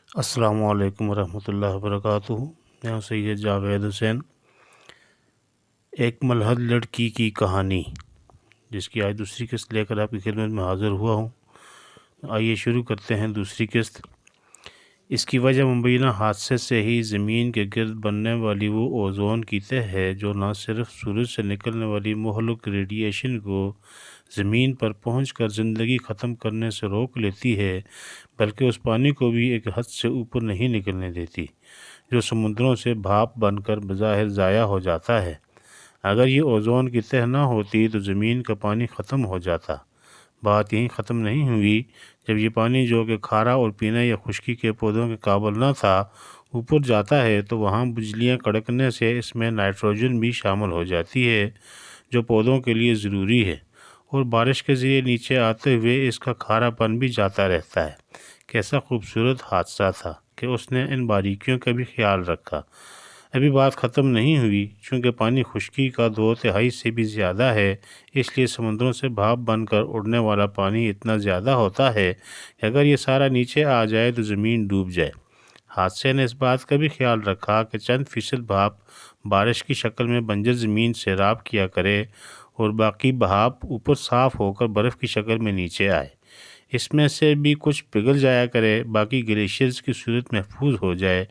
السلام علیکم ورحمۃ اللہ وبرکاتہ۔ میں سید جاوید حسین۔ ایک ملحد لڑکی کی کہانی، جس کی آج دوسری قسط لے کر آپ کی خدمت میں حاضر ہوا ہوں۔ آئیے شروع کرتے ہیں دوسری قسط۔ اس کی وجہ مبینہ حادثے سے ہی زمین کے گرد بننے والی وہ اوزون کی تہ ہے جو نہ صرف سورج سے نکلنے والی مہلک ریڈیشن کو زمین پر پہنچ کر زندگی ختم کرنے سے روک لیتی ہے، بلکہ اس پانی کو بھی ایک حد سے اوپر نہیں نکلنے دیتی، جو سمندروں سے بھاپ بن کر بظاہر ضائع ہو جاتا ہے۔ اگر یہ اوزون کی تہ نہ ہوتی تو زمین کا پانی ختم ہو جاتا۔ بات یہیں ختم نہیں ہوئی۔ جب یہ پانی جو کہ کھارا اور پینے یا خشکی کے پودوں کے قابل نہ تھا اوپر جاتا ہے تو وہاں بجلیاں کڑکنے سے اس میں نائٹروجن بھی شامل ہو جاتی ہے جو پودوں کے لیے ضروری ہے، اور بارش کے ذریعے نیچے آتے ہوئے اس کا کھارا پن بھی جاتا رہتا ہے۔ کیسا خوبصورت حادثہ تھا کہ اس نے ان باریکیوں کا بھی خیال رکھا۔ ابھی بات ختم نہیں ہوئی۔ چونکہ پانی خشکی کا 2/3 سے بھی زیادہ ہے، اس لیے سمندروں سے بھاپ بن کر اڑنے والا پانی اتنا زیادہ ہوتا ہے کہ اگر یہ سارا نیچے آ جائے تو زمین ڈوب جائے۔ حادثے نے اس بات کا بھی خیال رکھا کہ چند فیصد بھاپ بارش کی شکل میں بنجر زمین سیراب کیا کرے اور باقی بھاپ اوپر صاف ہو کر برف کی شکل میں نیچے آئے۔ اس میں سے بھی کچھ پگھل جایا کرے، باقی گلیشیئرز کی صورت محفوظ ہو جائے،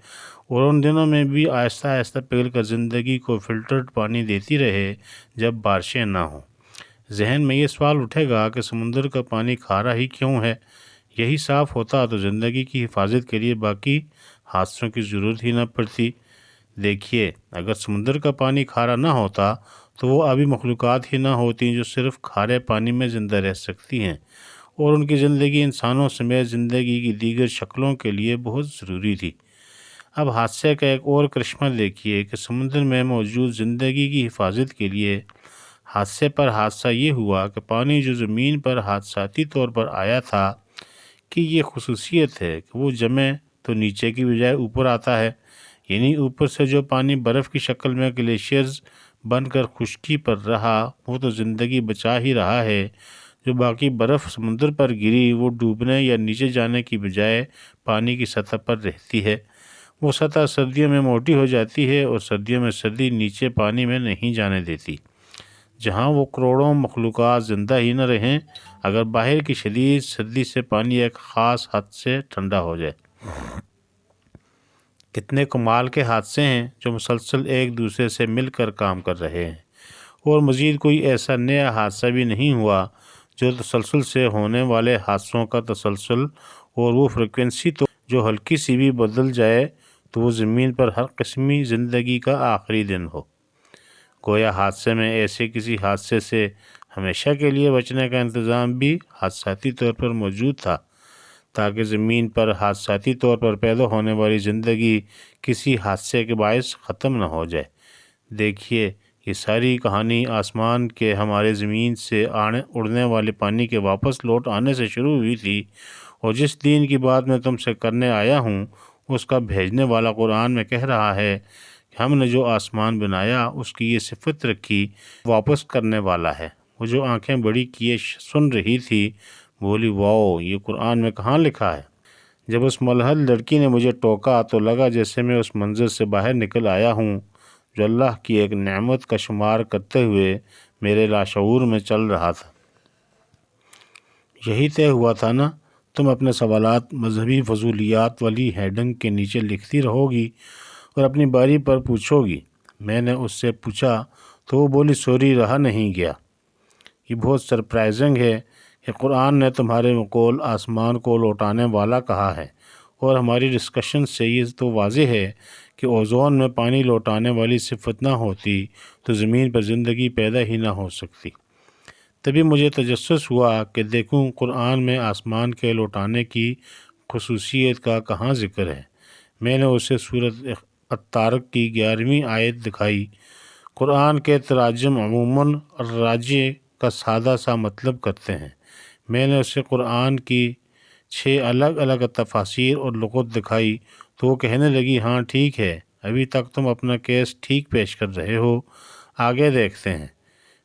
اور ان دنوں میں بھی آہستہ آہستہ پگھل کر زندگی کو فلٹرڈ پانی دیتی رہے جب بارشیں نہ ہوں۔ ذہن میں یہ سوال اٹھے گا کہ سمندر کا پانی کھارا ہی کیوں ہے؟ یہی صاف ہوتا تو زندگی کی حفاظت کے لیے باقی حادثوں کی ضرورت ہی نہ پڑتی۔ دیکھیے، اگر سمندر کا پانی کھارا نہ ہوتا تو وہ آبی مخلوقات ہی نہ ہوتی جو صرف کھارے پانی میں زندہ رہ سکتی ہیں، اور ان کی زندگی انسانوں سمیت زندگی کی دیگر شکلوں کے لیے بہت ضروری تھی۔ اب حادثے کا ایک اور کرشمہ دیکھیے کہ سمندر میں موجود زندگی کی حفاظت کے لیے حادثے پر حادثہ یہ ہوا کہ پانی جو زمین پر حادثاتی طور پر آیا تھا کی یہ خصوصیت ہے کہ وہ جمع تو نیچے کی بجائے اوپر آتا ہے، یعنی اوپر سے جو پانی برف کی شکل میں گلیشیئرز بن کر خشکی پر رہا وہ تو زندگی بچا ہی رہا ہے۔ جو باقی برف سمندر پر گری وہ ڈوبنے یا نیچے جانے کی بجائے پانی کی سطح پر رہتی ہے۔ وہ سطح سردیوں میں موٹی ہو جاتی ہے اور سردیوں میں سردی نیچے پانی میں نہیں جانے دیتی، جہاں وہ کروڑوں مخلوقات زندہ ہی نہ رہیں اگر باہر کی شدید سردی سے پانی ایک خاص حد سے ٹھنڈا ہو جائے۔ کتنے کمال کے حادثے ہیں جو مسلسل ایک دوسرے سے مل کر کام کر رہے ہیں، اور مزید کوئی ایسا نیا حادثہ بھی نہیں ہوا جو تسلسل سے ہونے والے حادثوں کا تسلسل، اور وہ فریکوینسی تو جو ہلکی سی بھی بدل جائے تو وہ زمین پر ہر قسمی زندگی کا آخری دن ہو۔ گویا حادثے میں ایسے کسی حادثے سے ہمیشہ کے لیے بچنے کا انتظام بھی حادثاتی طور پر موجود تھا، تاکہ زمین پر حادثاتی طور پر پیدا ہونے والی زندگی کسی حادثے کے باعث ختم نہ ہو جائے۔ دیکھیے، یہ ساری کہانی آسمان کے ہمارے زمین سے اڑنے والے پانی کے واپس لوٹ آنے سے شروع ہوئی تھی، اور جس دین کی بات میں تم سے کرنے آیا ہوں اس کا بھیجنے والا قرآن میں کہہ رہا ہے کہ ہم نے جو آسمان بنایا اس کی یہ صفت رکھی، واپس کرنے والا ہے۔ وہ جو آنکھیں بڑی کیے سن رہی تھی بولی، واؤ، یہ قرآن میں کہاں لکھا ہے؟ جب اس ملحد لڑکی نے مجھے ٹوکا تو لگا جیسے میں اس منظر سے باہر نکل آیا ہوں جو اللہ کی ایک نعمت کا شمار کرتے ہوئے میرے لاشعور میں چل رہا تھا۔ یہی طے ہوا تھا نا؟ تم اپنے سوالات مذہبی فضولیات والی ہیڈنگ کے نیچے لکھتی رہو گی اور اپنی باری پر پوچھو گی۔ میں نے اس سے پوچھا تو وہ بولی، سوری، رہا نہیں گیا۔ یہ بہت سرپرائزنگ ہے کہ قرآن نے تمہارے قول آسمان کو لوٹانے والا کہا ہے، اور ہماری ڈسکشن سے یہ تو واضح ہے کہ اوزون میں پانی لوٹانے والی صفت نہ ہوتی تو زمین پر زندگی پیدا ہی نہ ہو سکتی۔ تبھی مجھے تجسس ہوا کہ دیکھوں قرآن میں آسمان کے لوٹانے کی خصوصیت کا کہاں ذکر ہے۔ میں نے اسے سورۃ الطارق کی 11ویں آیت دکھائی۔ قرآن کے تراجم عموماً راجع کا سادہ سا مطلب کرتے ہیں۔ میں نے اسے قرآن کی 6 الگ الگ تفاسیر اور لغت دکھائی تو وہ کہنے لگی، ہاں ٹھیک ہے، ابھی تک تم اپنا کیس ٹھیک پیش کر رہے ہو، آگے دیکھتے ہیں۔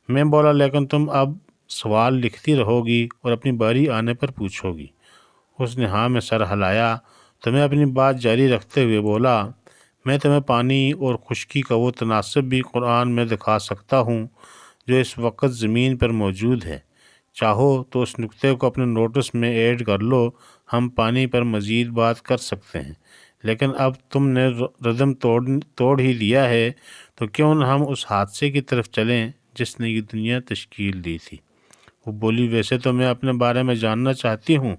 میں بولا، لیکن تم اب سوال لکھتی رہو گی اور اپنی باری آنے پر پوچھو گی۔ اس نے ہاں میں سر ہلایا تو میں اپنی بات جاری رکھتے ہوئے بولا، میں تمہیں پانی اور خشکی کا وہ تناسب بھی قرآن میں دکھا سکتا ہوں جو اس وقت زمین پر موجود ہے۔ چاہو تو اس نقطے کو اپنے نوٹس میں ایڈ کر لو، ہم پانی پر مزید بات کر سکتے ہیں، لیکن اب تم نے ردم توڑ ہی دیا ہے تو کیوں نہ ہم اس حادثے کی طرف چلیں جس نے یہ دنیا تشکیل دی تھی۔ وہ بولی، ویسے تو میں اپنے بارے میں جاننا چاہتی ہوں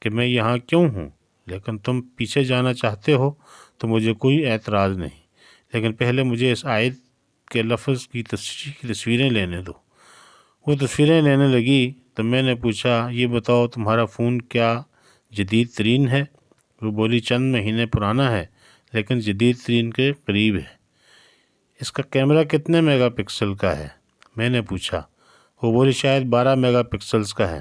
کہ میں یہاں کیوں ہوں، لیکن تم پیچھے جانا چاہتے ہو تو مجھے کوئی اعتراض نہیں، لیکن پہلے مجھے اس آیت کے لفظ کی تصویریں لینے دو۔ وہ تصویریں لینے لگی تو میں نے پوچھا، یہ بتاؤ تمہارا فون کیا جدید ترین ہے؟ وہ بولی، چند مہینے پرانا ہے لیکن جدید ترین کے قریب ہے۔ اس کا کیمرہ کتنے میگا پکسل کا ہے؟ میں نے پوچھا۔ وہ بولی، شاید 12 میگا پکسلز کا ہے۔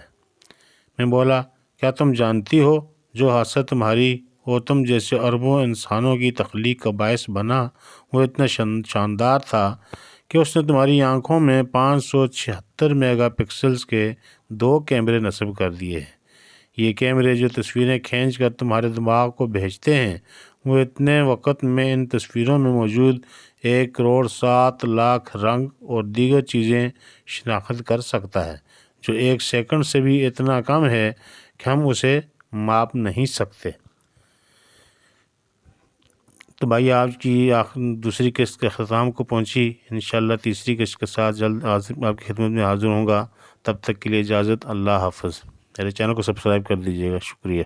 میں بولا، کیا تم جانتی ہو جو حادثہ تمہاری اور تم جیسے اربوں انسانوں کی تخلیق کا باعث بنا وہ اتنا شاندار تھا کہ اس نے تمہاری آنکھوں میں 576 میگا پکسلز کے 2 کیمرے نصب کر دیے ہیں۔ یہ کیمرے جو تصویریں کھینچ کر تمہارے دماغ کو بھیجتے ہیں، وہ اتنے وقت میں ان تصویروں میں موجود 1,07,00,000 رنگ اور دیگر چیزیں شناخت کر سکتا ہے، جو 1 سیکنڈ سے بھی اتنا کم ہے کہ ہم اسے ماپ نہیں سکتے۔ تو بھائی، آج کی دوسری قسط کے اختتام کو پہنچی۔ انشاءاللہ تیسری قسط کے ساتھ جلد آپ کی خدمت میں حاضر ہوں گا۔ تب تک کے لیے اجازت، اللہ حافظ۔ میرے چینل کو سبسکرائب کر دیجیے گا، شکریہ۔